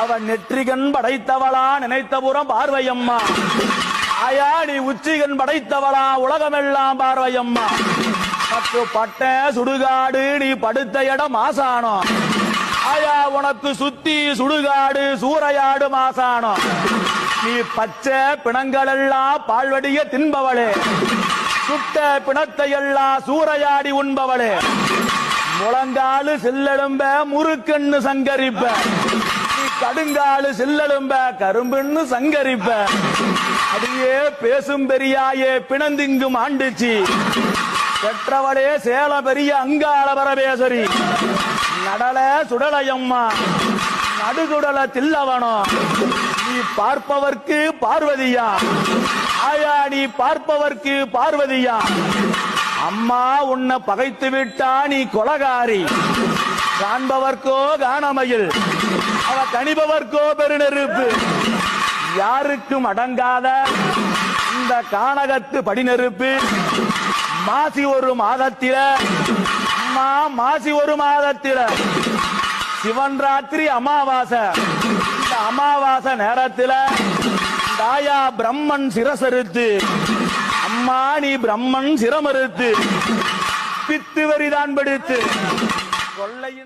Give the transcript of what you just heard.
அவன் நெற்றிகன் படைத்தவளா நினைத்தபுறம் பார்வையம்மா. ஆயா நீ உச்சிகன் படைத்தவளா உலகமெல்லாம் பார்வையம்மா. பட்டு பட்ட சுடுகாடு நீ படுத்த இடம் மாசானோ. ஆயா உனக்கு சுத்தி சுடுகாடு சூறையாடு மாசானோ. நீ பச்சை பிணங்கள் எல்லாம் பால்வடிய தின்பவளே. சுட்ட பிணத்தை எல்லாம் சூறையாடி உண்பவளே. முழங்காலு செல்லெலும்ப முறுக்கண்ணு சங்கரிப்ப. நீ கடுங்காலு செல்லெலும்ப கரும்புன்னு சங்கரிப்ப. அடியே பேசும் பெரியாயே பிணந்திங்கும் ஆண்டுச்சு. பெற்றவளே சேல பெரிய அங்காள பரமேஸ்வரி. நடல சுடலையம்மா நடுசுடல தில்லவனோ. நீ பார்ப்பவர்க்கு பார்வதியா. ஆயா நீ பார்ப்பவர்க்கு பார்வதியா. அம்மா உன்னை பகைத்து விட்டா நீ கொலகாரி. காண்பவர்க்கோ காணமையில் அவ கணிபவர்க்கோ பெருநெருப்பு. யாருக்கும் அடங்காத இந்த கானகத்து படிநெருப்பு. மாசி ஒரு மாதத்தில அம்மா மாசி ஒரு மாதத்தில சிவன் ராத்திரி அமாவாசை. இந்த அமாவாசை நேரத்தில் தாயா பிரம்மன் சிரசறுத்து. அம்மா நீ பிரம்மன் சிரமறுத்து பித்து வரிதான் படுத்து கொள்ளையின்